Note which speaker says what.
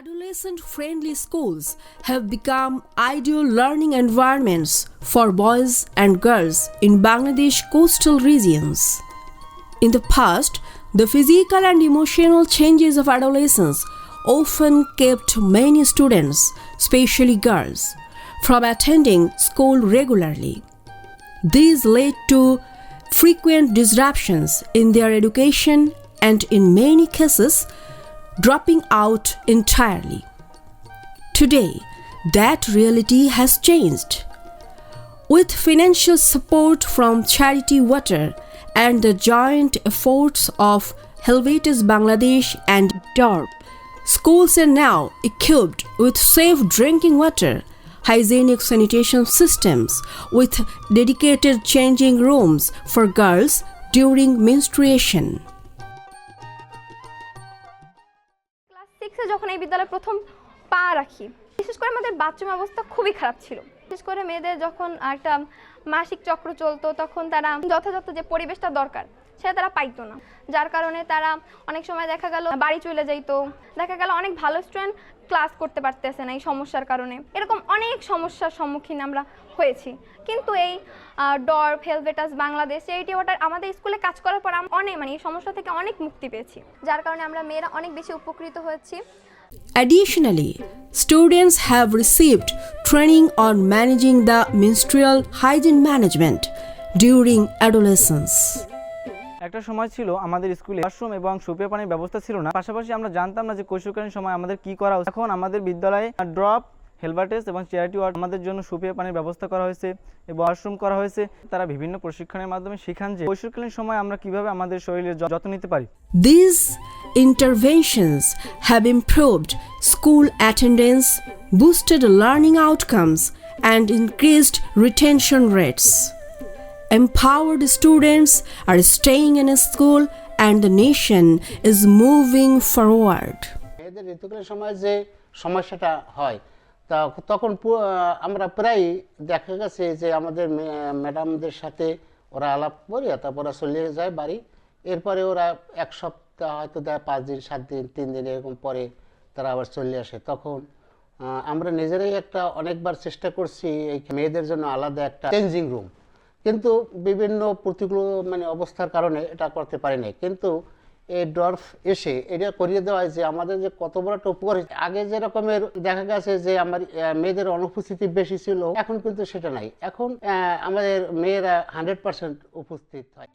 Speaker 1: Adolescent-friendly schools have become ideal learning environments for boys and girls in Bangladesh coastal regions. In the past, the physical and emotional changes of adolescence often kept many students, especially girls, from attending school regularly. These led to frequent disruptions in their education and, in many cases, dropping out entirely. Today, that reality has changed. With financial support from Charity Water and the joint efforts of Helvetes Bangladesh and DORP, schools are now equipped with safe drinking water, hygienic sanitation systems, with dedicated changing rooms for girls during menstruation.
Speaker 2: যখন এই বিদ্যালয়ে প্রথম পা রাখি, বিশেষ করে আমাদের bathroom অবস্থা খুবই খারাপ ছিল। বিশেষ করে মেয়েদের যখন একটা মাসিক চক্র চলতো, তখন তারা যথাযথ যে পরিবেশটা দরকার সেটা তারা পাইতো না, যার কারণে তারা অনেক সময় দেখা গেল বাড়ি চলে যাইতো। দেখা গেল অনেক ভালো স্টুডেন্ট ক্লাস করতে পারতেছে না এই সমস্যার কারণে। এরকম অনেক সমস্যার সম্মুখীন আমরা হয়েছি। কিন্তু এই ডর্প, হেলভেটাস বাংলাদেশ, চারিটি ওয়াটার আমাদের স্কুলে কাজ করার পর আমরা এই সমস্যা থেকে অনেক মুক্তি পেয়েছি, যার কারণে আমরা মেয়েরা অনেক বেশি উপকৃত হয়েছি।
Speaker 1: Additionally, students have received training on managing the menstrual hygiene management during adolescence.
Speaker 3: একটা সময় ছিল আমাদের স্কুলে ওয়াশরুম এবং সুপেয় পানির ব্যবস্থা ছিল না। পাশাপাশি আমরা জানতাম না যে কৈশোরকালীন সময় আমাদের কি করা উচিত। এখন আমাদের বিদ্যালয়ে ড্রপ, হেলভার্টেস এবং চ্যারিটি ওয়াটার আমাদের জন্য সুপেয় পানির ব্যবস্থা করা হয়েছে এবং ওয়াশরুম করা হয়েছে। তারা বিভিন্ন প্রশিক্ষণের মাধ্যমে শেখান যে কৈশোরকালীন সময় আমরা কিভাবে আমাদের শরীরের যত্ন নিতে পারি।
Speaker 1: These interventions have improved school attendance, boosted learning outcomes, and increased retention rates. Empowered students are staying in a school and the nation is moving forward.
Speaker 4: এদের ঋতুকালীন সময় যে সমস্যাটা হয় তখন আমরা প্রায় দেখা গেছে যে আমাদের ম্যাডামদের সাথে ওরা আলাপ করি, তারপর ওরা চলে যায় বাড়ি। এরপরে ওরা এক সপ্তাহ হয়তো দেয়, 5 দিন, 7 দিন, 3 দিন এরকম পরে তারা আবার চলে আসে। তখন আমরা নিজেরাই অনেকবার চেষ্টা করছি এই মেয়েদের জন্য আলাদা একটা চেঞ্জিং রুম, কিন্তু বিভিন্ন প্রতিকূল অবস্থার কারণে এটা করতে পারি নাই। কিন্তু এই ডর্ফ এসে এটা করিয়ে দেওয়া হয় যে আমাদের যে কত বড় একটা উপকার। আগে যে রকমের দেখা গেছে যে আমার মেয়েদের অনুপস্থিতি বেশি ছিল, এখন কিন্তু সেটা নাই। এখন আমাদের মেয়েরা 100% উপস্থিত হয়।